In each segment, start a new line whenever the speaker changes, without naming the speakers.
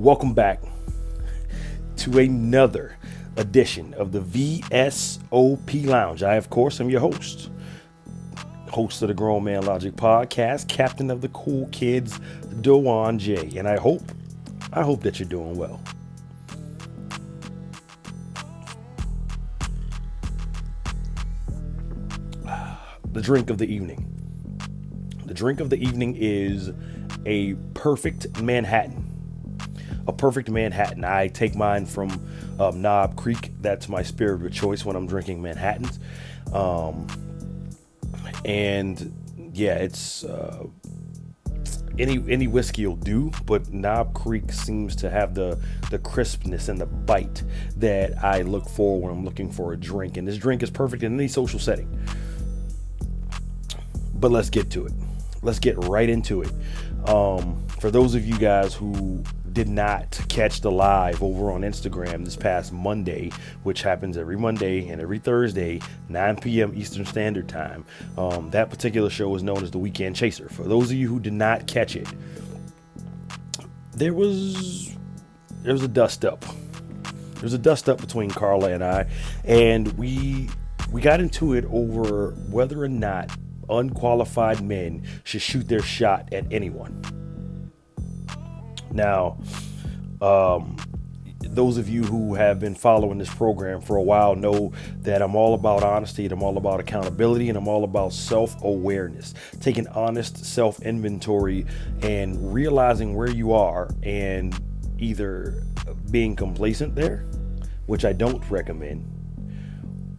Welcome back to another edition of the VSOP Lounge. I, of course, am your host of the Grown Man Logic podcast, captain of the cool kids, DeJuan J. And I hope that you're doing well. The drink of the evening. The drink of the evening is a perfect Manhattan. I take mine from Knob Creek. That's my spirit of choice when I'm drinking Manhattans. And yeah, it's any whiskey will do, but Knob Creek seems to have the crispness and the bite that I look for when I'm looking for a drink. And this drink is perfect in any social setting. But let's get to it. Let's get right into it. For those of you guys who did not catch the live over on Instagram this past Monday, which happens every Monday and every Thursday, 9 p.m. Eastern Standard Time, that particular show is known as the Weekend Chaser. For those of you who did not catch it, there was a dust up. There was a dust up between Carla and I, and we got into it over whether or not unqualified men should shoot their shot at anyone. Now, those of you who have been following this program for a while know that I'm all about honesty, and I'm all about accountability, and I'm all about self-awareness, taking honest self-inventory and realizing where you are and either being complacent there, which I don't recommend,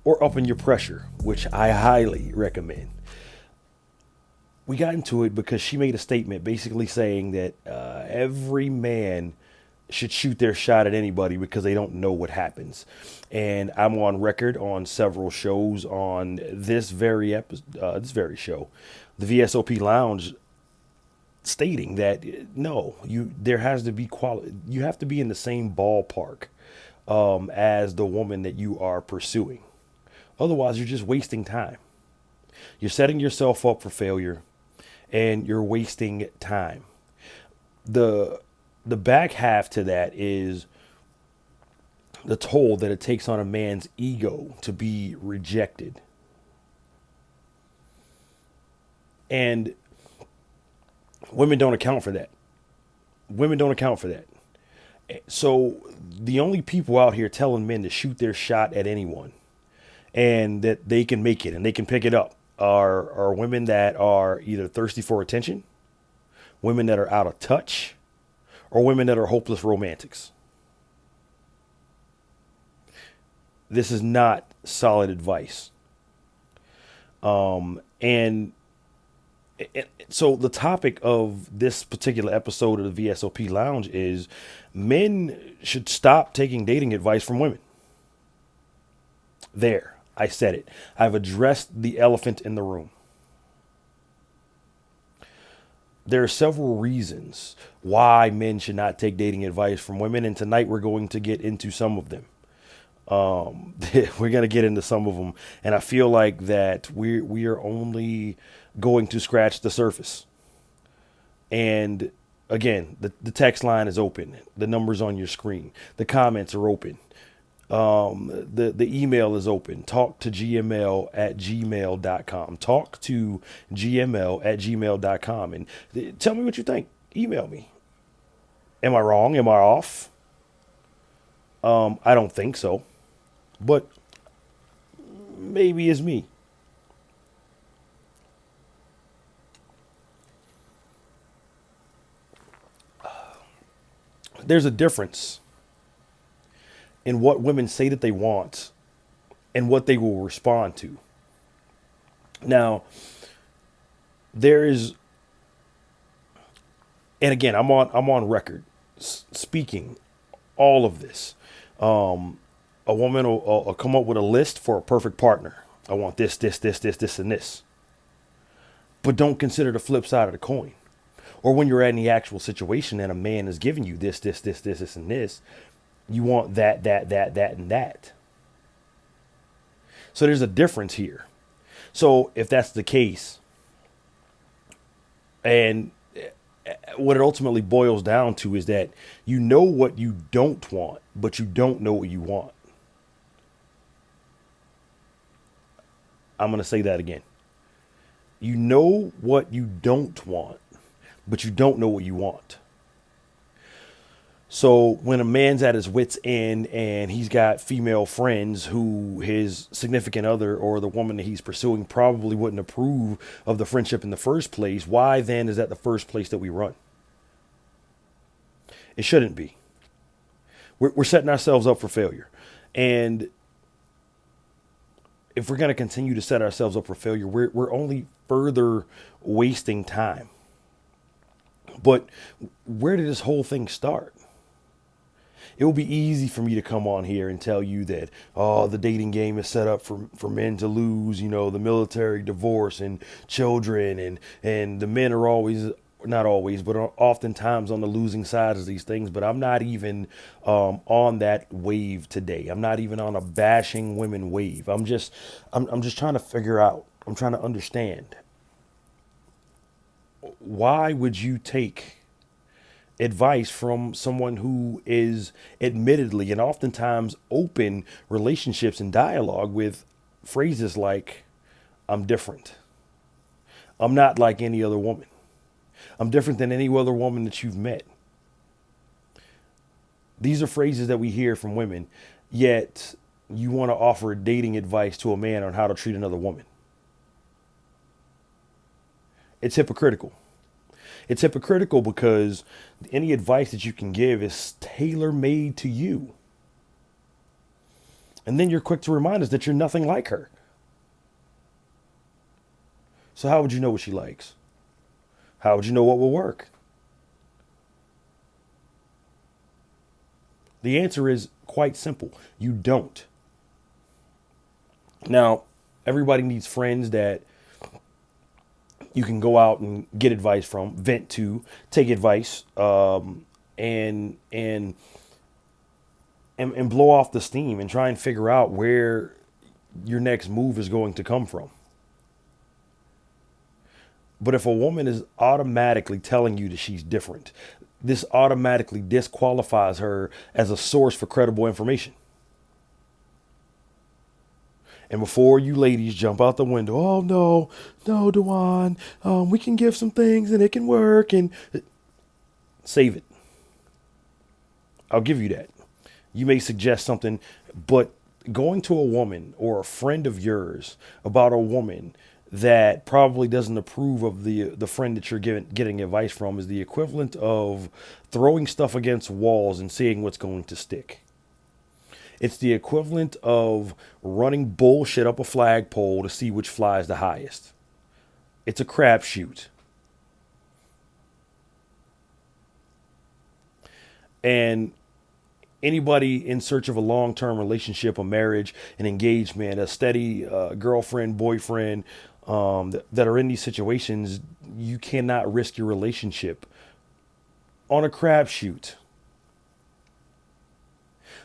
or upping your pressure, which I highly recommend. We got into it because she made a statement basically saying that every man should shoot their shot at anybody because they don't know what happens. And I'm on record on several shows on this very show, the VSOP Lounge, stating that no, there has to be quality. You have to be in the same ballpark as the woman that you are pursuing. Otherwise, you're just wasting time. You're setting yourself up for failure. And you're wasting time. The back half to that is the toll that it takes on a man's ego to be rejected. And women don't account for that. So the only people out here telling men to shoot their shot at anyone and that they can make it and they can pick it up are women that are either thirsty for attention, women that are out of touch, or women that are hopeless romantics. This is not solid advice. And so the topic of this particular episode of the VSOP Lounge is men should stop taking dating advice from women. There. I said it. I've addressed the elephant in the room. There are several reasons why men should not take dating advice from women, and tonight we're going to get into some of them. We're going to get into some of them, and I feel like that we are only going to scratch the surface. And again, the text line is open. The number's on your screen. The comments are open. The email is open. talktogml@gmail.com. talktogml@gmail.com. And tell me what you think. Email me. Am I wrong? Am I off? I don't think so, but maybe it's me. There's a difference in what women say that they want and what they will respond to. Now, there is, and again, I'm on record speaking all of this. A woman will come up with a list for a perfect partner. I want this, and this. But don't consider the flip side of the coin. Or when you're in the actual situation and a man is giving you this, and this, you want that, and that. So there's a difference here. So if that's the case, and what it ultimately boils down to is that you know what you don't want, but you don't know what you want. I'm going to say that again. You know what you don't want, but you don't know what you want. So when a man's at his wit's end and he's got female friends who his significant other or the woman that he's pursuing probably wouldn't approve of the friendship in the first place, why then is that the first place that we run? It shouldn't be. We're setting ourselves up for failure. And if we're going to continue to set ourselves up for failure, we're only further wasting time. But where did this whole thing start? It will be easy for me to come on here and tell you that, oh, the dating game is set up for men to lose, the military, divorce, and children, and the men are always, not always, but are oftentimes on the losing side of these things. But I'm not even on that wave today. I'm not even on a bashing women wave. I'm just trying to figure out. I'm trying to understand. Why would you take advice from someone who is admittedly and oftentimes open relationships and dialogue with phrases like, I'm different. I'm not like any other woman. I'm different than any other woman that you've met. These are phrases that we hear from women, yet you want to offer dating advice to a man on how to treat another woman. It's hypocritical. It's hypocritical because any advice that you can give is tailor-made to you. And then you're quick to remind us that you're nothing like her. So how would you know what she likes? How would you know what will work? The answer is quite simple. You don't. Now, everybody needs friends that you can go out and get advice from, vent to, take advice, and blow off the steam and try and figure out where your next move is going to come from. But if a woman is automatically telling you that she's different, this automatically disqualifies her as a source for credible information. And before you ladies jump out the window, oh, no, DeJuan, we can give some things and it can work, and save it. I'll give you that. You may suggest something, but going to a woman or a friend of yours about a woman that probably doesn't approve of the friend that you're getting advice from is the equivalent of throwing stuff against walls and seeing what's going to stick. It's the equivalent of running bullshit up a flagpole to see which flies the highest. It's a crapshoot. And anybody in search of a long-term relationship, a marriage, an engagement, a steady girlfriend, boyfriend, that are in these situations, you cannot risk your relationship on a crapshoot.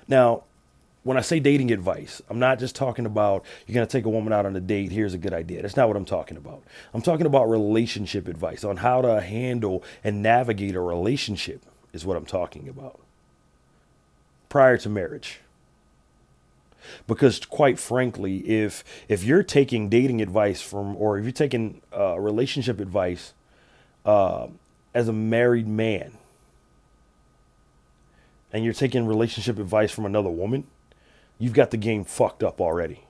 Now, when I say dating advice, I'm not just talking about you're going to take a woman out on a date. Here's a good idea. That's not what I'm talking about. I'm talking about relationship advice on how to handle and navigate a relationship is what I'm talking about prior to marriage. Because quite frankly, if you're taking dating advice from, or if you're taking relationship advice as a married man, and you're taking relationship advice from another woman, you've got the game fucked up already.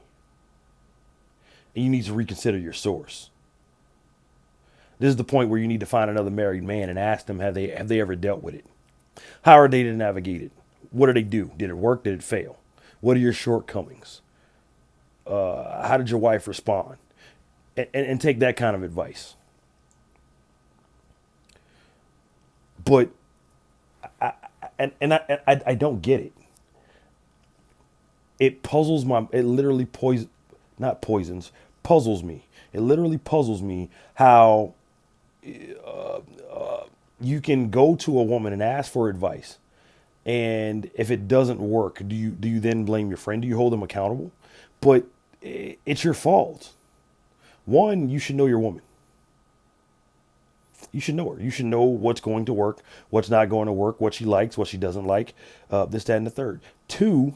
And you need to reconsider your source. This is the point where you need to find another married man and ask them, have they ever dealt with it? How are they to navigate it? What do they do? Did it work? Did it fail? What are your shortcomings? How did your wife respond? And take that kind of advice. But I don't get it. It puzzles it literally puzzles me. It literally puzzles me how you can go to a woman and ask for advice. And if it doesn't work, do you then blame your friend? Do you hold them accountable? But it's your fault. One, you should know your woman. You should know her. You should know what's going to work, what's not going to work, what she likes, what she doesn't like, this, that, and the third. Two,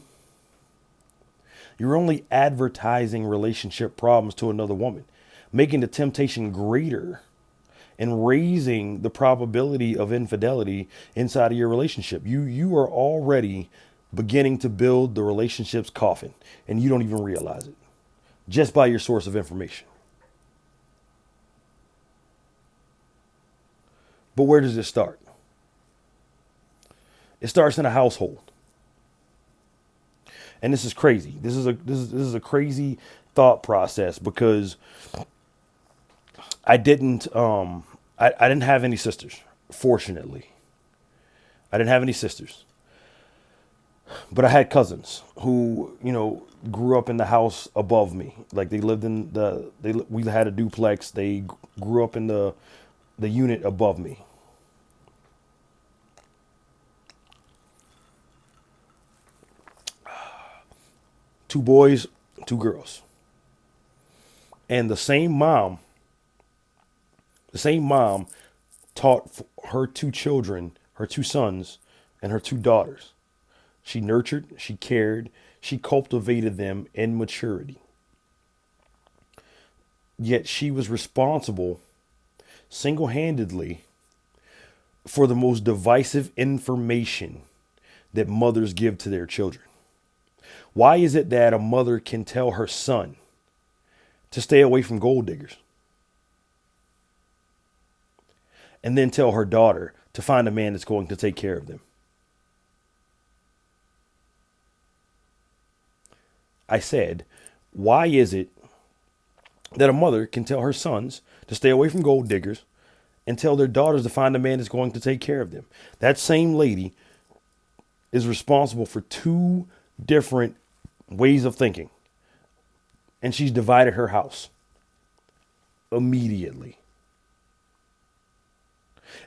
you're only advertising relationship problems to another woman, making the temptation greater and raising the probability of infidelity inside of your relationship. You are already beginning to build the relationship's coffin, and you don't even realize it just by your source of information. But where does it start? It starts in a household. And this is crazy. This is a crazy thought process because I didn't have any sisters, fortunately. I didn't have any sisters. But I had cousins who, grew up in the house above me. Like they lived in we had a duplex. They grew up in the unit above me. Two boys, two girls. And the same mom taught her two children, her two sons, and her two daughters. She nurtured, she cared, she cultivated them in maturity. Yet she was responsible single-handedly for the most divisive information that mothers give to their children. Why is it that a mother can tell her son to stay away from gold diggers and then tell her daughter to find a man that's going to take care of them? I said, why is it that a mother can tell her sons to stay away from gold diggers and tell their daughters to find a man that's going to take care of them? That same lady is responsible for two different ways of thinking. And she's divided her house immediately.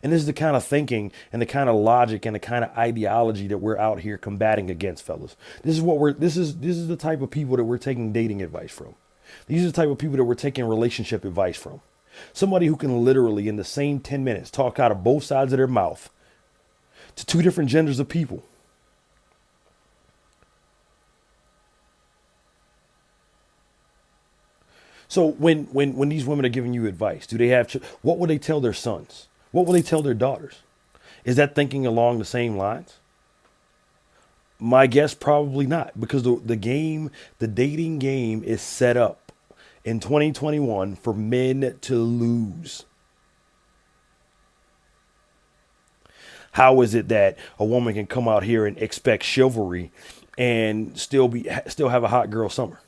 And this is the kind of thinking and the kind of logic and the kind of ideology that we're out here combating against, fellas. This is the type of people that we're taking dating advice from. These are the type of people that we're taking relationship advice from. Somebody who can literally in the same 10 minutes talk out of both sides of their mouth to two different genders of people. So when these women are giving you advice, do they have, what will they tell their sons? What will they tell their daughters? Is that thinking along the same lines? My guess, probably not, because the dating game is set up in 2021 for men to lose. How is it that a woman can come out here and expect chivalry and still have a hot girl summer?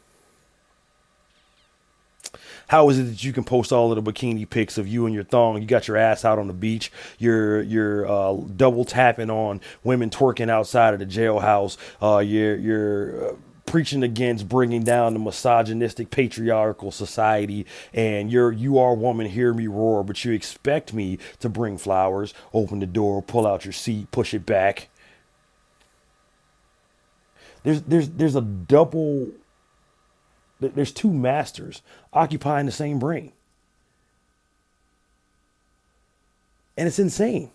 How is it that you can post all of the bikini pics of you and your thong? You got your ass out on the beach. You're double tapping on women twerking outside of the jailhouse. You're preaching against bringing down the misogynistic patriarchal society. And you are a woman, hear me roar. But you expect me to bring flowers, open the door, pull out your seat, push it back. There's a double. There's two masters occupying the same brain. And it's insane.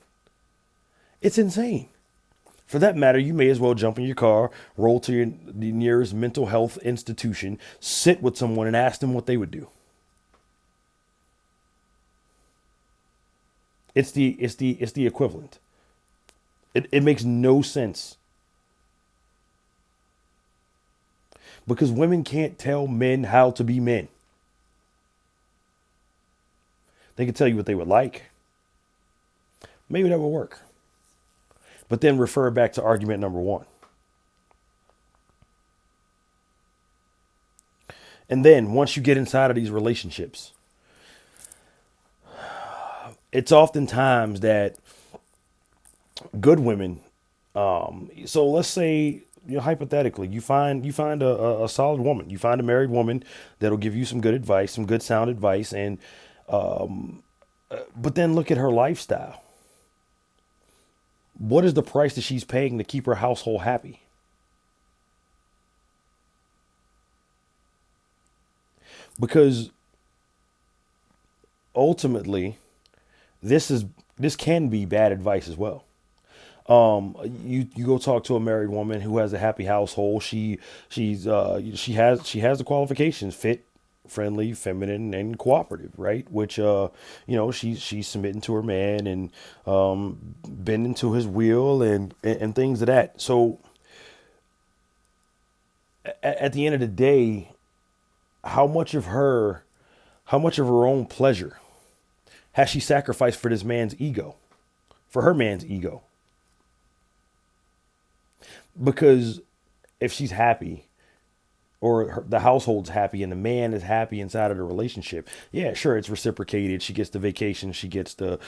It's insane. For that matter, you may as well jump in your car, roll to the nearest mental health institution, sit with someone and ask them what they would do. It's the equivalent. It makes no sense. Because women can't tell men how to be men. They can tell you what they would like. Maybe that would work. But then refer back to argument number one. And then once you get inside of these relationships, it's oftentimes that good women, so let's say, hypothetically, you find a solid woman, you find a married woman that'll give you some good advice, some good sound advice, and but then look at her lifestyle. What is the price that she's paying to keep her household happy? Because ultimately, this is this can be bad advice as well. You go talk to a married woman who has a happy household. She has the qualifications: fit, friendly, feminine, and cooperative, right? Which she's submitting to her man and bending to his will and things of that. So at the end of the day, how much of her how much of her own pleasure has she sacrificed for this man's ego, for her man's ego? Because if she's happy, or the household's happy and the man is happy inside of the relationship, yeah, sure, it's reciprocated. She gets the vacation, she gets the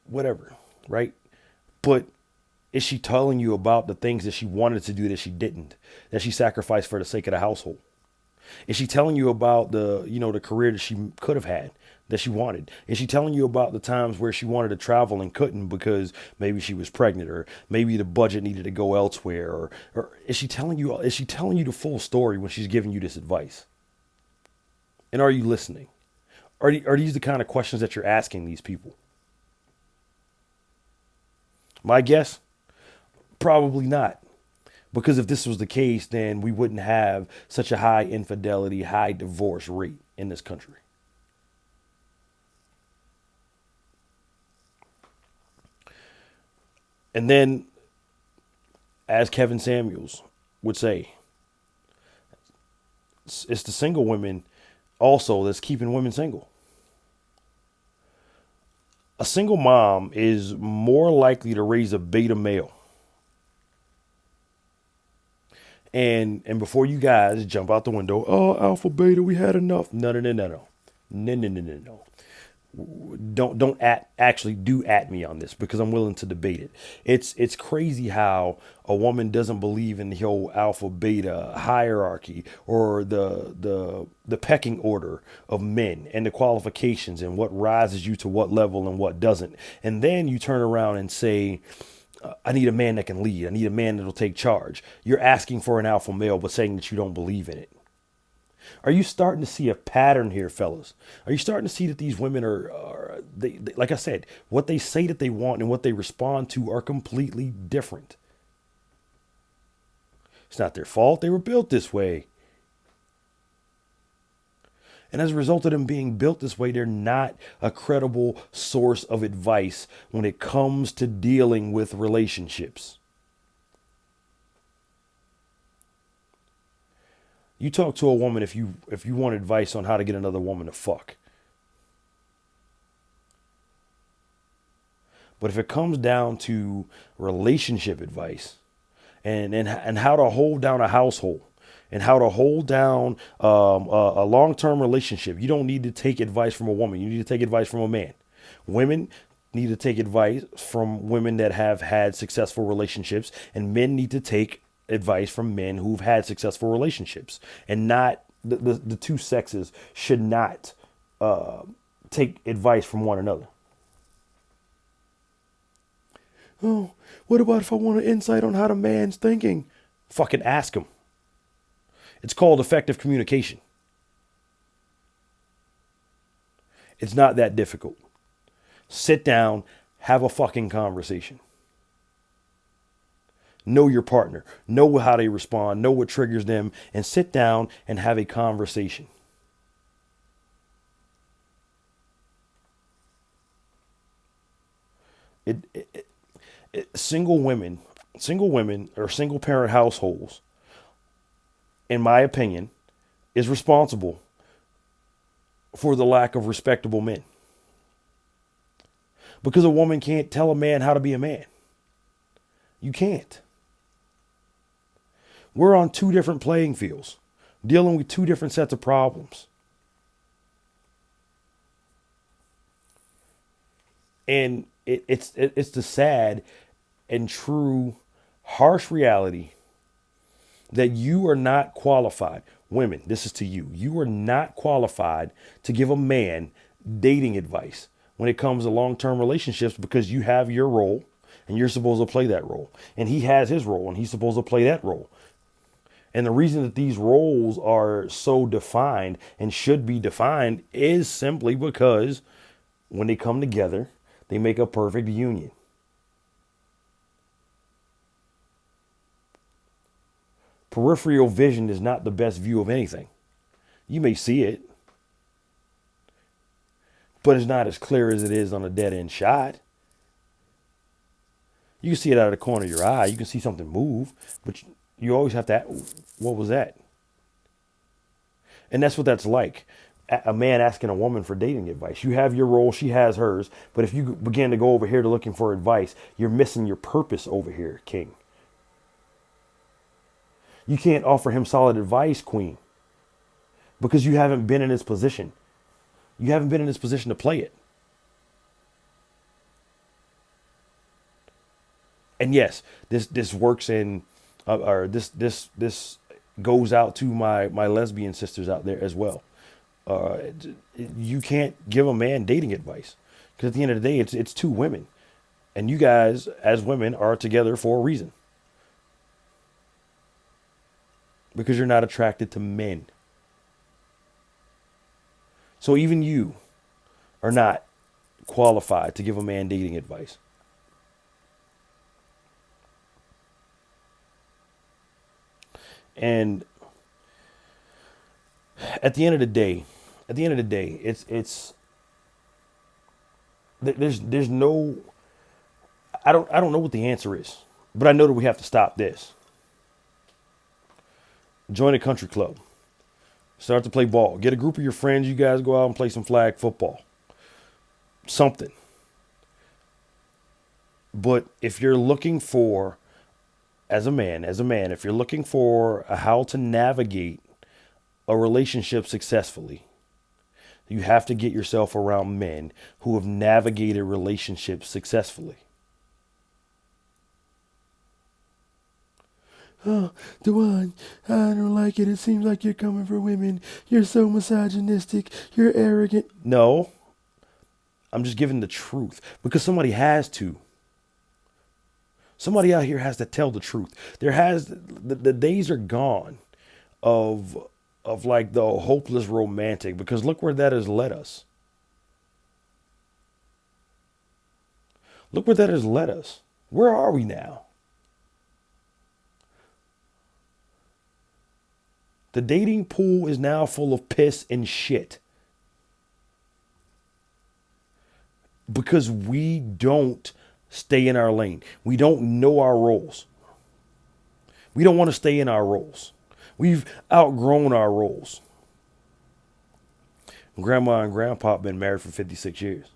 whatever, right? But is she telling you about the things that she wanted to do that she didn't, that she sacrificed for the sake of the household? Is she telling you about the career that she could have had, that she wanted? Is she telling you about the times where she wanted to travel and couldn't because maybe she was pregnant, or maybe the budget needed to go elsewhere? Or is she telling you the full story when she's giving you this advice? And are you listening? Are these the kind of questions that you're asking these people? My guess, probably not. Because if this was the case, then we wouldn't have such a high infidelity, high divorce rate in this country. And then, as Kevin Samuels would say, it's the single women also that's keeping women single. A single mom is more likely to raise a beta male. And before you guys jump out the window, oh, alpha, beta, we had enough. No, no, no, no, no. No, no, no, no, no. Don't actually do at me on this, because I'm willing to debate it. It's crazy how a woman doesn't believe in the whole alpha beta hierarchy, or the pecking order of men and the qualifications and what rises you to what level and what doesn't. And then you turn around and say, I need a man that can lead. I need a man that'll take charge. You're asking for an alpha male, but saying that you don't believe in it. Are you starting to see a pattern here, fellas? Are you starting to see that these women are they, like I said, what they say that they want and what they respond to are completely different? It's not their fault. They were built this way. And as a result of them being built this way, they're not a credible source of advice when it comes to dealing with relationships. You talk to a woman if you want advice on how to get another woman to fuck. But if it comes down to relationship advice and how to hold down a household and how to hold down a long-term relationship, you don't need to take advice from a woman. You need to take advice from a man. Women need to take advice from women that have had successful relationships, and men need to take advice from men who've had successful relationships. And not the two sexes should not take advice from one another. Oh, what about if I want an insight on how the man's thinking? Fucking ask him. It's called effective communication. It's not that difficult. Sit down, have a fucking conversation. Know your partner, know how they respond, know what triggers them, and sit down and have a conversation. Single women or single parent households, in my opinion, is responsible for the lack of respectable men. Because a woman can't tell a man how to be a man. You can't. We're on two different playing fields, dealing with two different sets of problems. And it's the sad and true, harsh reality that you are not qualified. Women, this is to you. You are not qualified to give a man dating advice when it comes to long-term relationships, because you have your role and you're supposed to play that role. And he has his role and he's supposed to play that role. And the reason that these roles are so defined and should be defined is simply because When they come together, they make a perfect union. Peripheral vision is not the best view of anything. You may see it, but it's not as clear as it is on a dead end shot. You can see it out of the corner of your eye. You can see something move, but you always have to, what was that? And that's what that's like. A man asking a woman for dating advice. You have your role, she has hers. But if you begin to go over here to looking for advice, you're missing your purpose over here, king. You can't offer him solid advice, queen, because you haven't been in his position. You haven't been in his position to play it. And yes, this works in, or this goes out to my lesbian sisters out there as well. You can't give a man dating advice, because at the end of the day, it's two women, and you guys as women are together for a reason, because you're not attracted to men. So even you are not qualified to give a man dating advice. And at the end of the day, it's there's no, I don't know what the answer is, but I know that we have to stop this. Join a country club. Start to play ball. Get a group of your friends. You guys go out and play some flag football. Something. But if you're looking for, as a man, if you're looking for how to navigate a relationship successfully, you have to get yourself around men who have navigated relationships successfully. Oh, DeJuan, I don't like it. It seems like you're coming for women. You're so misogynistic. You're arrogant. No, I'm just giving the truth, because somebody has to. Somebody out here has to tell the truth. The days are gone of like the hopeless romantic, because look where that has led us. Look where that has led us. Where are we now? The dating pool is now full of piss and shit, because we don't stay in our lane. We don't know our roles. We don't want to stay in our roles. We've outgrown our roles. Grandma and grandpa have been married for 56 years.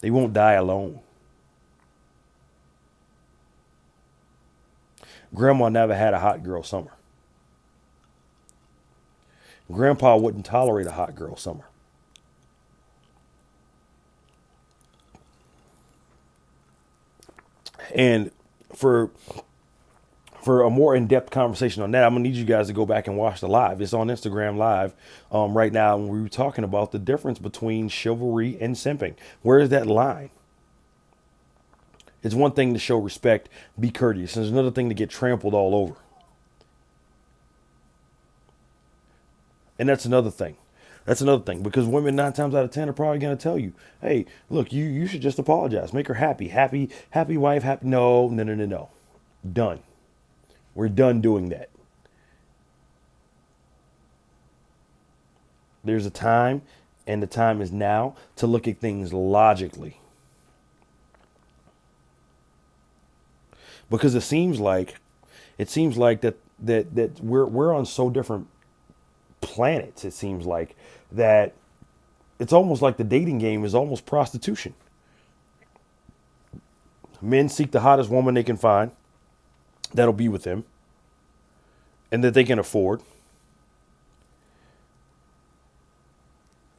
They won't die alone. Grandma never had a hot girl summer. Grandpa wouldn't tolerate a hot girl summer. And for a more in-depth conversation on that, I'm gonna need you guys to go back and watch the live. It's on Instagram Live right now, and we were talking about the difference between chivalry and simping. Where is that line? It's one thing to show respect, be courteous. There's another thing to get trampled all over. And that's another thing. Because women 9 times out of 10 are probably going to tell you, hey, look, you should just apologize. Make her happy. Happy wife, happy. No. Done. We're done doing that. There's a time, and the time is now, to look at things logically. Because it seems like that we're on so different planets. It seems like that it's almost like the dating game is almost prostitution. Men seek the hottest woman they can find that'll be with them and that they can afford.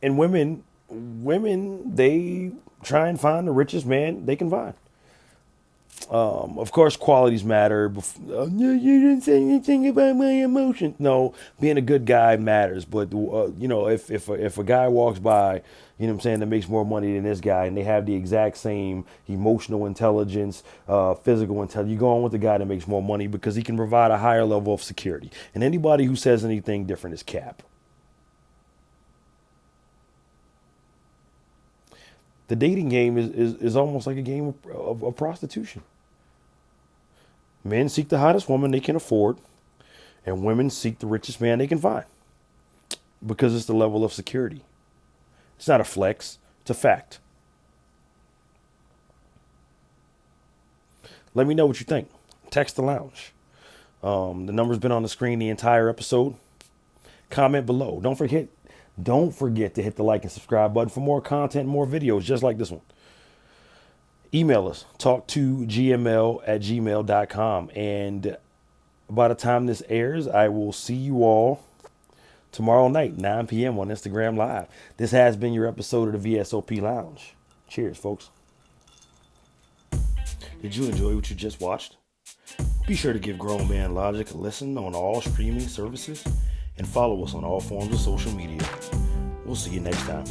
And women, they try and find the richest man they can find. Of course, qualities matter. No, you didn't say anything about my emotions. No, being a good guy matters. But, if a guy walks by, that makes more money than this guy, and they have the exact same emotional intelligence, physical intelligence, you go on with the guy that makes more money because he can provide a higher level of security. And anybody who says anything different is cap. The dating game is almost like a game of prostitution. Men seek the hottest woman they can afford, and women seek the richest man they can find, because it's the level of security. It's not a flex, it's a fact. Let me know what you think. Text the lounge. The number's been on the screen the entire episode. Comment below. Don't forget to hit the like and subscribe button for more content, more videos just like this one. Email us, talk2gml@gmail.com. And by the time this airs, I will see you all tomorrow night, 9 p.m. on Instagram Live. This has been your episode of the VSOP Lounge. Cheers, folks. Did you enjoy what you just watched? Be sure to give Grown Man Logic a listen on all streaming services and follow us on all forms of social media. We'll see you next time.